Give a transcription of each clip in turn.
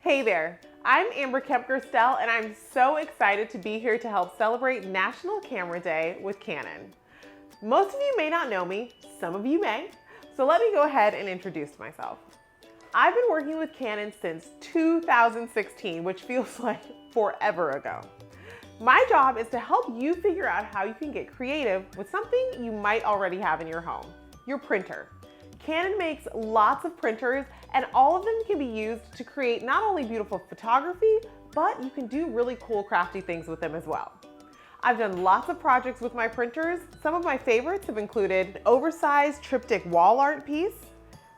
Hey there, I'm Amber Kemp-Gerstel and I'm so excited to be here to help celebrate National Camera Day with Canon. Most of you may not know me, some of you may, so let me go ahead and introduce myself. I've been working with Canon since 2016, which feels like forever ago. My job is to help you figure out how you can get creative with something you might already have in your home, your printer. Canon makes lots of printers and all of them can be used to create not only beautiful photography, but you can do really cool crafty things with them as well. I've done lots of projects with my printers. Some of my favorites have included an oversized triptych wall art piece,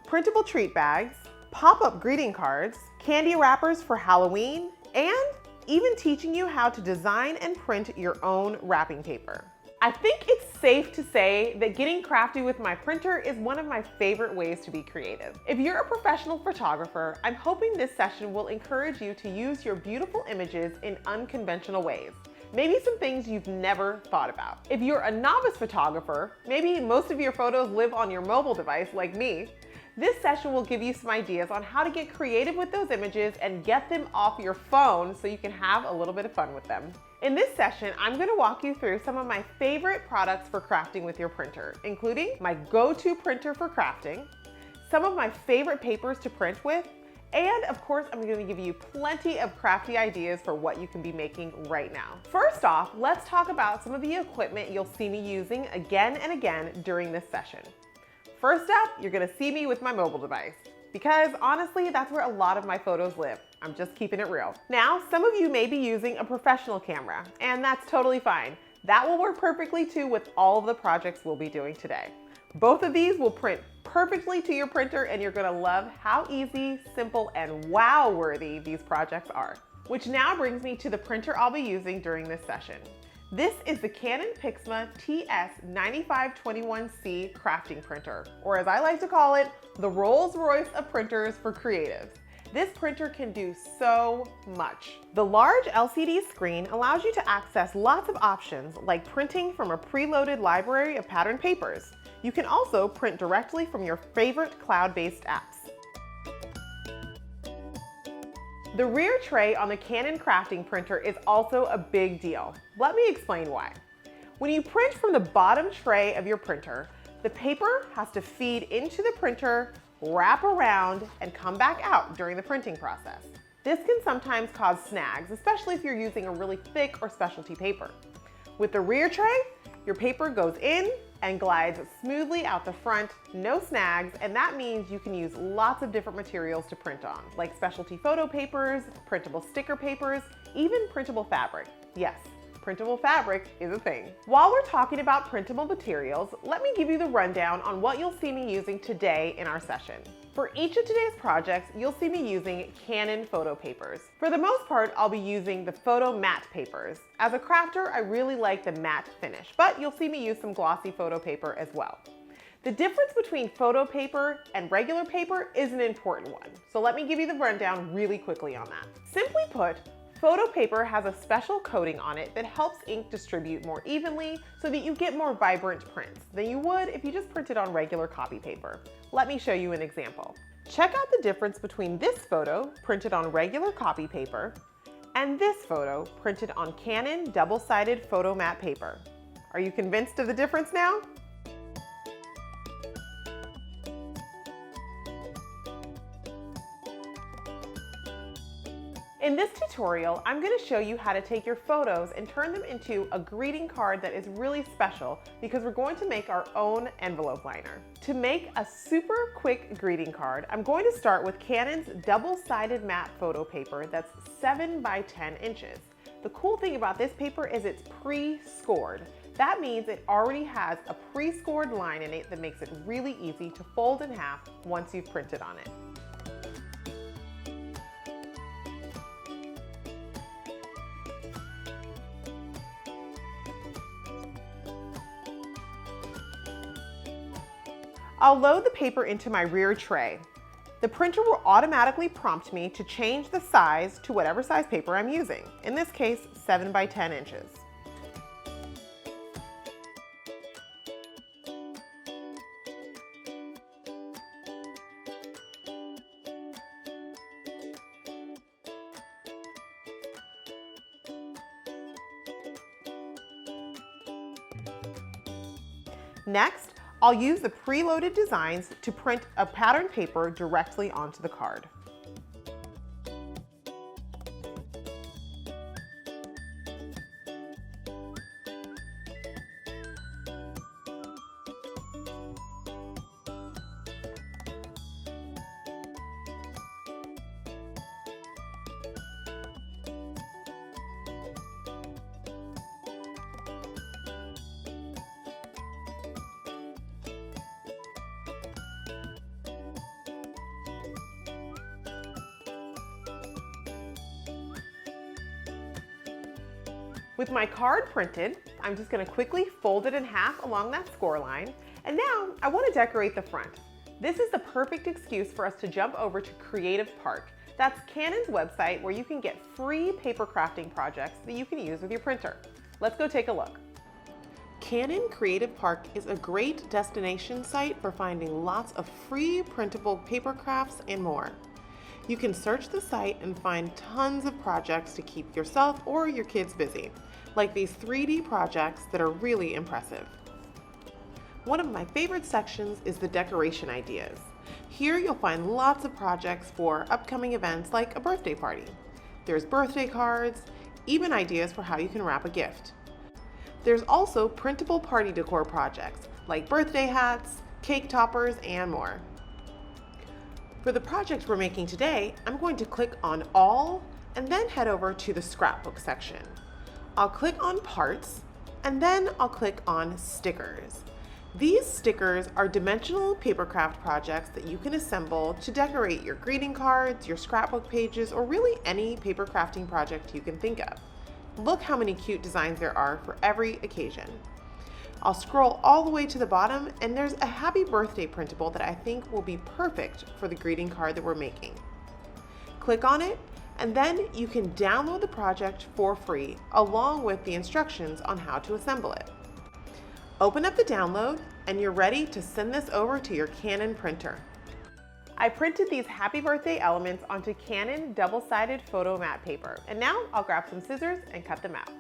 printable treat bags, pop-up greeting cards, candy wrappers for Halloween, and even teaching you how to design and print your own wrapping paper. I think it's safe to say that getting crafty with my printer is one of my favorite ways to be creative. If you're a professional photographer, I'm hoping this session will encourage you to use your beautiful images in unconventional ways. Maybe some things you've never thought about. If you're a novice photographer, maybe most of your photos live on your mobile device like me, this session will give you some ideas on how to get creative with those images and get them off your phone so you can have a little bit of fun with them. In this session, I'm going to walk you through some of my favorite products for crafting with your printer, including my go-to printer for crafting, some of my favorite papers to print with, and of course, I'm going to give you plenty of crafty ideas for what you can be making right now. First off, let's talk about some of the equipment you'll see me using again and again during this session. First up, you're going to see me with my mobile device, because honestly, that's where a lot of my photos live. I'm just keeping it real. Now, some of you may be using a professional camera, and that's totally fine. That will work perfectly too with all of the projects we'll be doing today. Both of these will print perfectly to your printer, and you're going to love how easy, simple, and wow-worthy these projects are. Which now brings me to the printer I'll be using during this session. This is the Canon PIXMA TS9521C crafting printer, or as I like to call it, the Rolls-Royce of printers for creatives. This printer can do so much. The large LCD screen allows you to access lots of options like printing from a preloaded library of patterned papers. You can also print directly from your favorite cloud-based apps. The rear tray on the Canon crafting printer is also a big deal. Let me explain why. When you print from the bottom tray of your printer, the paper has to feed into the printer, wrap around, and come back out during the printing process. This can sometimes cause snags, especially if you're using a really thick or specialty paper. With the rear tray, your paper goes in and glides smoothly out the front, no snags, and that means you can use lots of different materials to print on, like specialty photo papers, printable sticker papers, even printable fabric. Yes, printable fabric is a thing. While we're talking about printable materials, let me give you the rundown on what you'll see me using today in our session. For each of today's projects, you'll see me using Canon photo papers. For the most part, I'll be using the photo matte papers. As a crafter, I really like the matte finish, but you'll see me use some glossy photo paper as well. The difference between photo paper and regular paper is an important one, so let me give you the rundown really quickly on that. Simply put, photo paper has a special coating on it that helps ink distribute more evenly so that you get more vibrant prints than you would if you just printed on regular copy paper. Let me show you an example. Check out the difference between this photo printed on regular copy paper and this photo printed on Canon double-sided photo matte paper. Are you convinced of the difference now? In this tutorial, I'm going to show you how to take your photos and turn them into a greeting card that is really special because we're going to make our own envelope liner. To make a super quick greeting card, I'm going to start with Canon's double-sided matte photo paper that's 7 by 10 inches. The cool thing about this paper is it's pre-scored. That means it already has a pre-scored line in it that makes it really easy to fold in half once you've printed on it. I'll load the paper into my rear tray. The printer will automatically prompt me to change the size to whatever size paper I'm using. In this case, 7 by 10 inches. Next, I'll use the preloaded designs to print a pattern paper directly onto the card. With my card printed, I'm just going to quickly fold it in half along that score line. And now I want to decorate the front. This is the perfect excuse for us to jump over to Creative Park. That's Canon's website where you can get free paper crafting projects that you can use with your printer. Let's go take a look. Canon Creative Park is a great destination site for finding lots of free printable paper crafts and more. You can search the site and find tons of projects to keep yourself or your kids busy, like these 3D projects that are really impressive. One of my favorite sections is the decoration ideas. Here you'll find lots of projects for upcoming events like a birthday party. There's birthday cards, even ideas for how you can wrap a gift. There's also printable party decor projects like birthday hats, cake toppers, and more. For the project we're making today, I'm going to click on All and then head over to the Scrapbook section. I'll click on Parts and then I'll click on Stickers. These stickers are dimensional paper craft projects that you can assemble to decorate your greeting cards, your scrapbook pages, or really any paper crafting project you can think of. Look how many cute designs there are for every occasion. I'll scroll all the way to the bottom and there's a happy birthday printable that I think will be perfect for the greeting card that we're making. Click on it and then you can download the project for free along with the instructions on how to assemble it. Open up the download and you're ready to send this over to your Canon printer. I printed these happy birthday elements onto Canon double-sided photo mat paper, and now I'll grab some scissors and cut them out.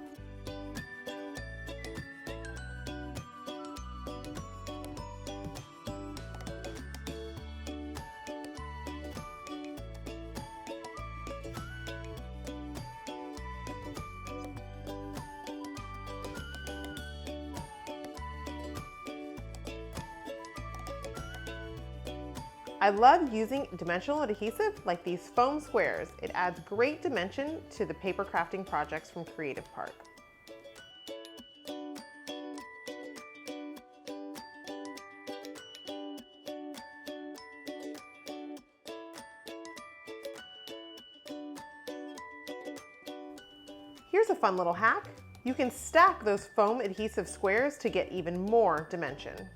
I love using dimensional adhesive like these foam squares. It adds great dimension to the paper crafting projects from Creative Park. Here's a fun little hack. You can stack those foam adhesive squares to get even more dimension.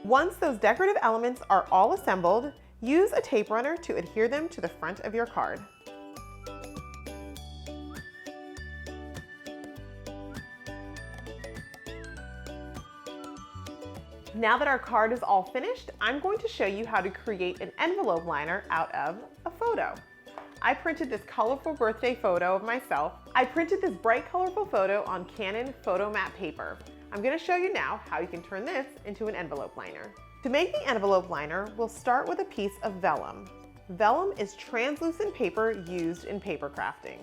Once those decorative elements are all assembled, use a tape runner to adhere them to the front of your card. Now that our card is all finished, I'm going to show you how to create an envelope liner out of a photo. I printed this colorful birthday photo of myself. I printed this bright colorful photo on Canon photo mat paper. I'm going to show you now how you can turn this into an envelope liner. To make the envelope liner, we'll start with a piece of vellum. Vellum is translucent paper used in paper crafting.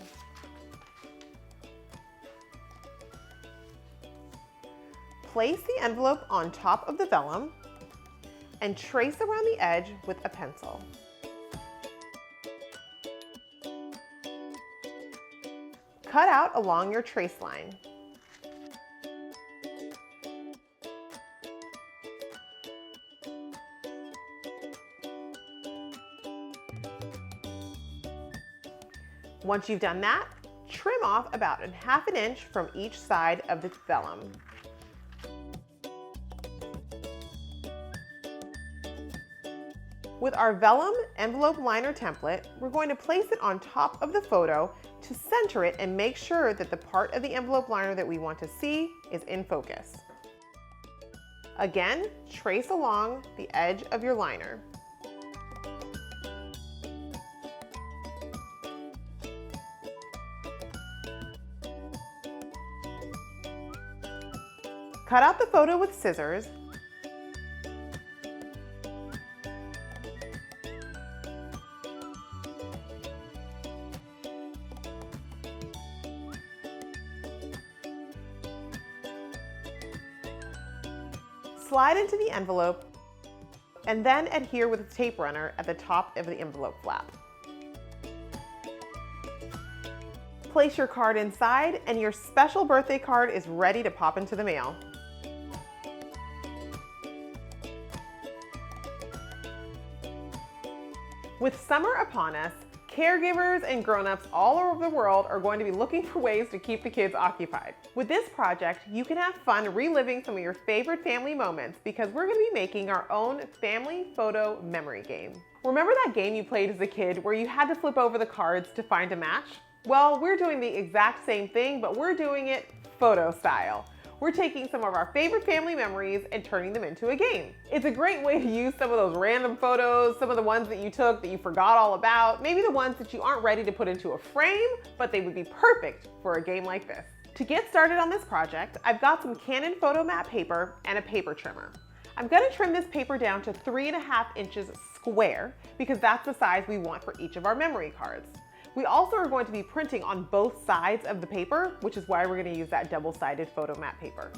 Place the envelope on top of the vellum and trace around the edge with a pencil. Cut out along your trace line. Once you've done that, trim off about ½ an inch from each side of the vellum. With our vellum envelope liner template, we're going to place it on top of the photo to center it and make sure that the part of the envelope liner that we want to see is in focus. Again, trace along the edge of your liner. Cut out the photo with scissors. Slide into the envelope and then adhere with a tape runner at the top of the envelope flap. Place your card inside and your special birthday card is ready to pop into the mail. With summer upon us, caregivers and grown-ups all over the world are going to be looking for ways to keep the kids occupied. With this project, you can have fun reliving some of your favorite family moments because we're going to be making our own family photo memory game. Remember that game you played as a kid where you had to flip over the cards to find a match? Well, we're doing the exact same thing, but we're doing it photo style. We're taking some of our favorite family memories and turning them into a game. It's a great way to use some of those random photos, some of the ones that you took that you forgot all about, maybe the ones that you aren't ready to put into a frame, but they would be perfect for a game like this. To get started on this project, I've got some Canon photo mat paper and a paper trimmer. I'm gonna trim this paper down to 3.5 inches square because that's the size we want for each of our memory cards. We also are going to be printing on both sides of the paper, which is why we're going to use that double-sided photo mat paper.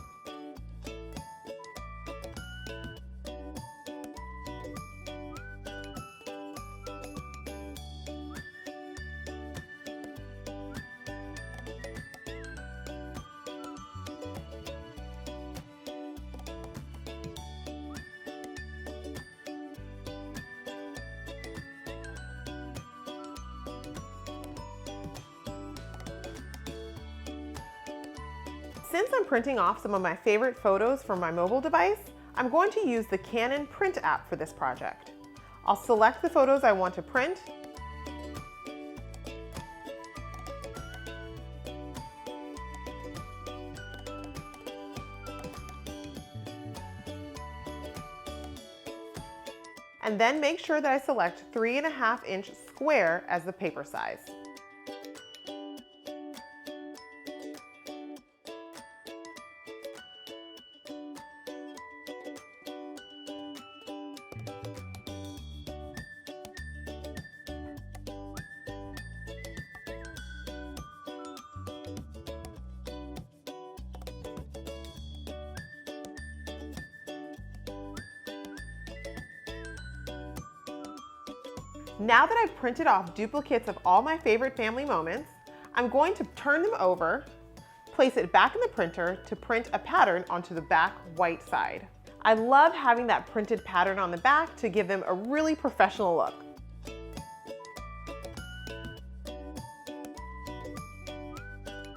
Since I'm printing off some of my favorite photos from my mobile device, I'm going to use the Canon Print app for this project. I'll select the photos I want to print, and then make sure that I select 3.5 inch square as the paper size. Now that I've printed off duplicates of all my favorite family moments, I'm going to turn them over, place it back in the printer to print a pattern onto the back white side. I love having that printed pattern on the back to give them a really professional look.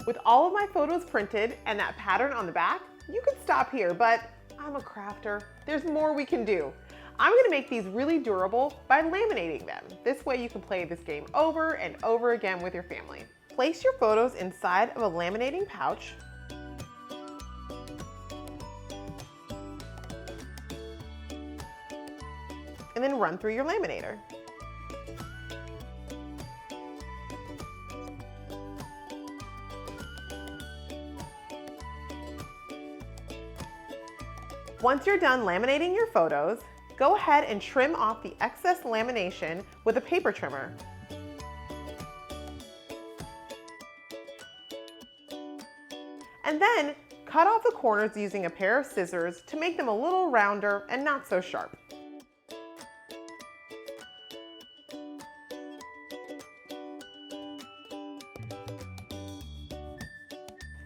With all of my photos printed and that pattern on the back, you could stop here, but I'm a crafter. There's more we can do. I'm gonna make these really durable by laminating them. This way you can play this game over and over again with your family. Place your photos inside of a laminating pouch. And then run through your laminator. Once you're done laminating your photos, go ahead and trim off the excess lamination with a paper trimmer. And then cut off the corners using a pair of scissors to make them a little rounder and not so sharp.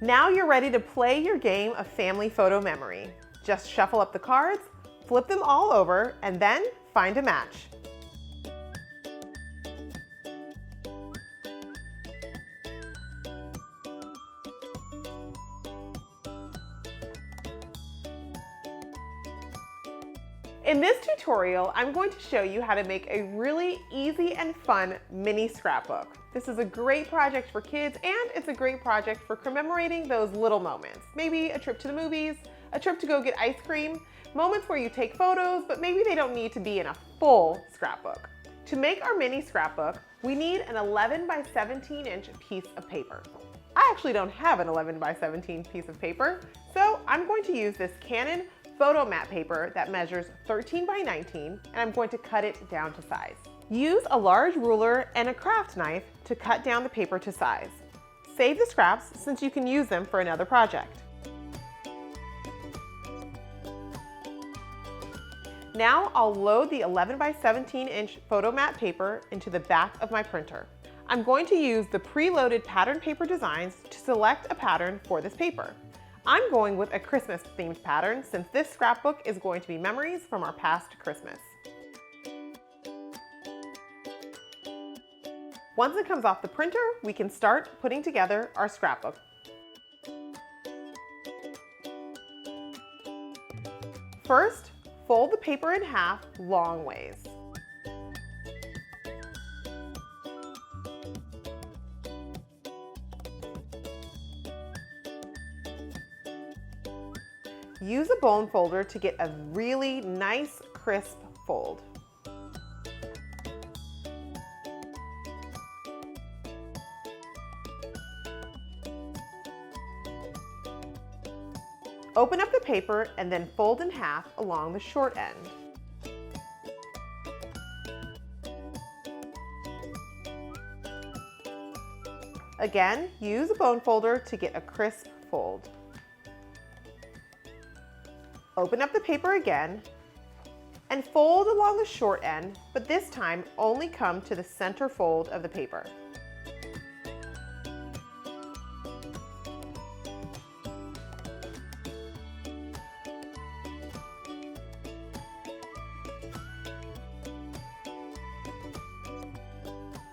Now you're ready to play your game of family photo memory. Just shuffle up the cards, flip them all over, and then find a match. In this tutorial, I'm going to show you how to make a really easy and fun mini scrapbook. This is a great project for kids, and it's a great project for commemorating those little moments. Maybe a trip to the movies, a trip to go get ice cream, moments where you take photos, but maybe they don't need to be in a full scrapbook. To make our mini scrapbook, we need an 11 by 17 inch piece of paper. I actually don't have an 11 by 17 piece of paper, so I'm going to use this Canon photo mat paper that measures 13 by 19, and I'm going to cut it down to size. Use a large ruler and a craft knife to cut down the paper to size. Save the scraps since you can use them for another project. Now I'll load the 11 by 17 inch photo mat paper into the back of my printer. I'm going to use the preloaded pattern paper designs to select a pattern for this paper. I'm going with a Christmas themed pattern since this scrapbook is going to be memories from our past Christmas. Once it comes off the printer, we can start putting together our scrapbook. First, fold the paper in half long ways. Use a bone folder to get a really nice, crisp fold. Open up the paper and then fold in half along the short end. Again, use a bone folder to get a crisp fold. Open up the paper again and fold along the short end, but this time only come to the center fold of the paper.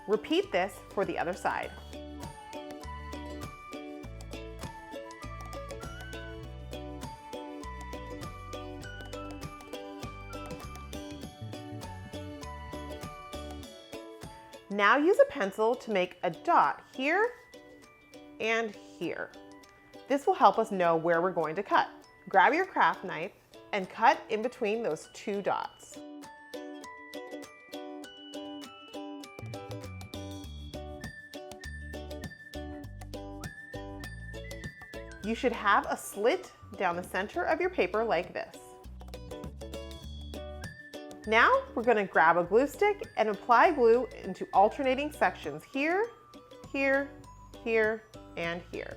Repeat this for the other side. Now use a pencil to make a dot here and here. This will help us know where we're going to cut. Grab your craft knife and cut in between those two dots. You should have a slit down the center of your paper like this. Now we're going to grab a glue stick and apply glue into alternating sections here, here, here, and here.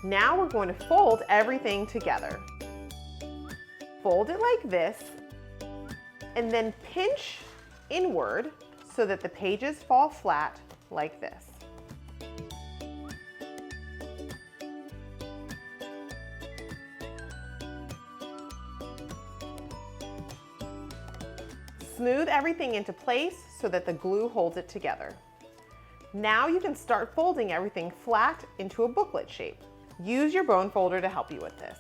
Now we're going to fold everything together. Fold it like this, and then pinch inward so that the pages fall flat like this. Smooth everything into place so that the glue holds it together. Now you can start folding everything flat into a booklet shape. Use your bone folder to help you with this.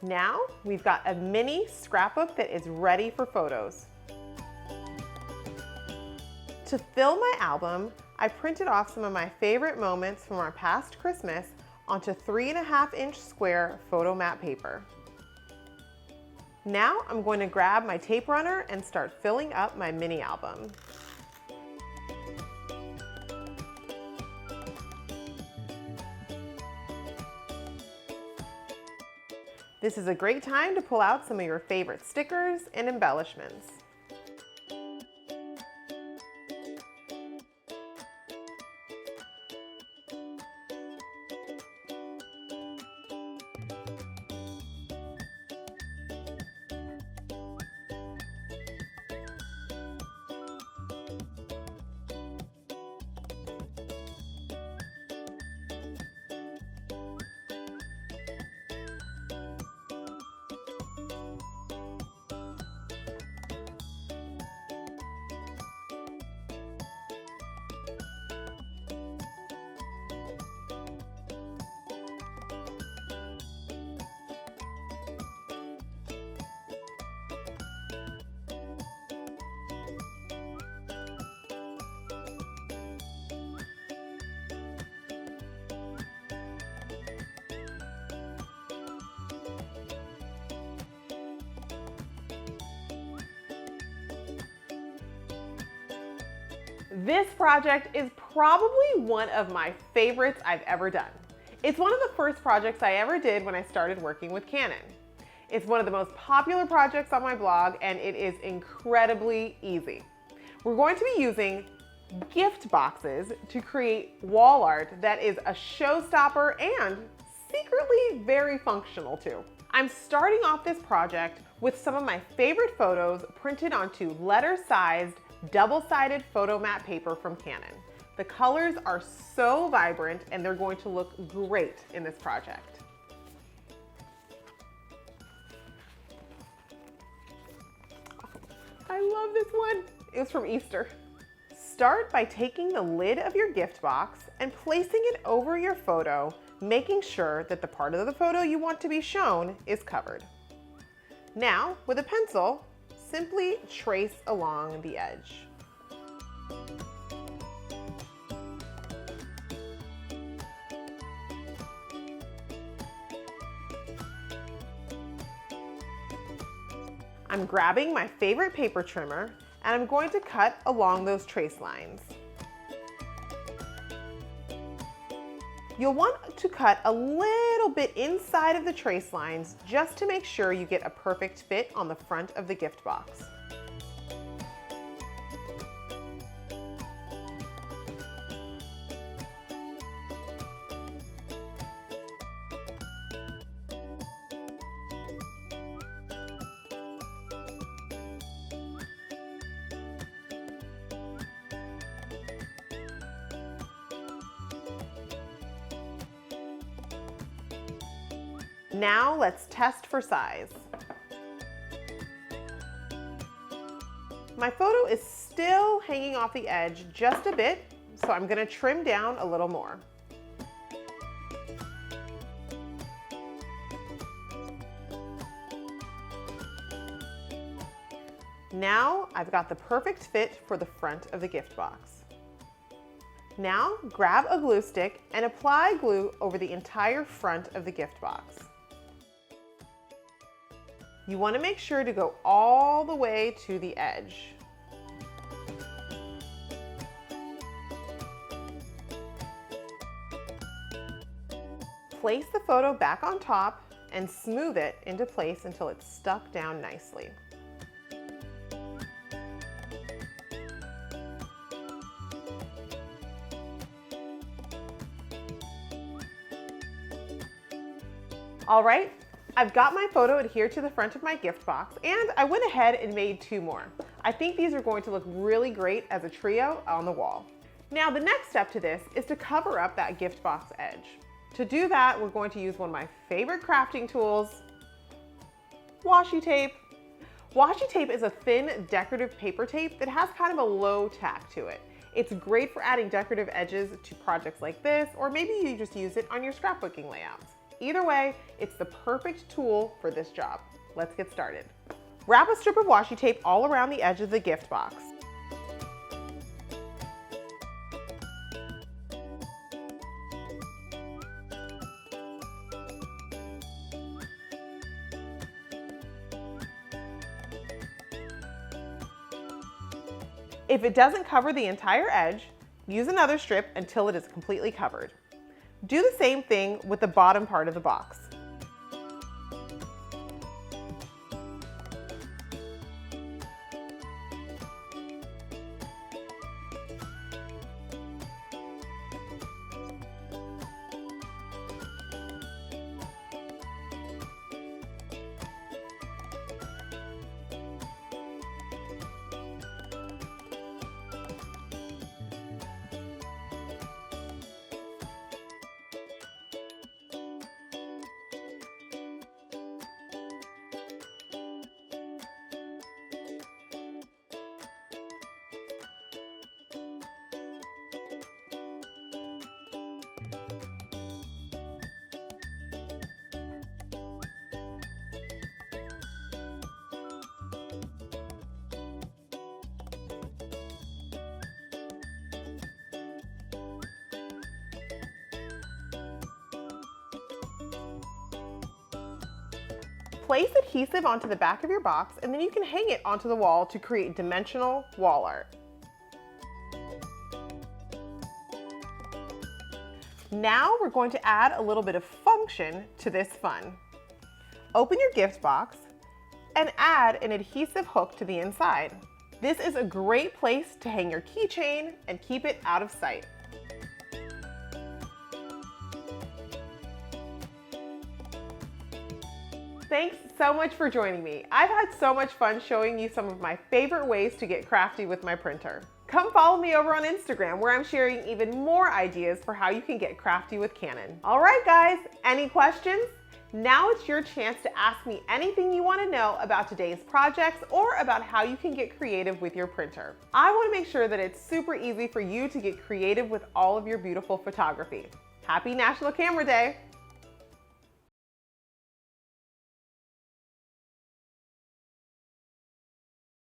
Now we've got a mini scrapbook that is ready for photos. To fill my album, I printed off some of my favorite moments from our past Christmas onto 3.5 inch square photo mat paper. Now I'm going to grab my tape runner and start filling up my mini album. This is a great time to pull out some of your favorite stickers and embellishments. This project is probably one of my favorites I've ever done. It's one of the first projects I ever did when I started working with Canon. It's one of the most popular projects on my blog, and it is incredibly easy. We're going to be using gift boxes to create wall art that is a showstopper and secretly very functional too. I'm starting off this project with some of my favorite photos printed onto letter-sized, double-sided photo mat paper from Canon. The colors are so vibrant and they're going to look great in this project. I love this one. It was from Easter. Start by taking the lid of your gift box and placing it over your photo, making sure that the part of the photo you want to be shown is covered. Now, with a pencil, simply trace along the edge. I'm grabbing my favorite paper trimmer and I'm going to cut along those trace lines. You'll want to cut a little bit inside of the trace lines just to make sure you get a perfect fit on the front of the gift box. Now let's test for size. My photo is still hanging off the edge just a bit, so I'm going to trim down a little more. Now I've got the perfect fit for the front of the gift box. Now grab a glue stick and apply glue over the entire front of the gift box. You want to make sure to go all the way to the edge. Place the photo back on top and smooth it into place until it's stuck down nicely. All right, I've got my photo adhered to the front of my gift box, and I went ahead and made two more. I think these are going to look really great as a trio on the wall. Now the next step to this is to cover up that gift box edge. To do that, we're going to use one of my favorite crafting tools, Washi Tape. Washi Tape is a thin decorative paper tape that has kind of a low tack to it. It's great for adding decorative edges to projects like this, or maybe you just use it on your scrapbooking layouts. Either way, it's the perfect tool for this job. Let's get started. Wrap a strip of washi tape all around the edge of the gift box. If it doesn't cover the entire edge, use another strip until it is completely covered. Do the same thing with the bottom part of the box. Place adhesive onto the back of your box, and then you can hang it onto the wall to create dimensional wall art. Now we're going to add a little bit of function to this fun. Open your gift box and add an adhesive hook to the inside. This is a great place to hang your keychain and keep it out of sight. Thanks so much for joining me. I've had so much fun showing you some of my favorite ways to get crafty with my printer. Come follow me over on Instagram, where I'm sharing even more ideas for how you can get crafty with Canon. All right guys, any questions? Now it's your chance to ask me anything you want to know about today's projects or about how you can get creative with your printer. I want to make sure that it's super easy for you to get creative with all of your beautiful photography. Happy National Camera Day!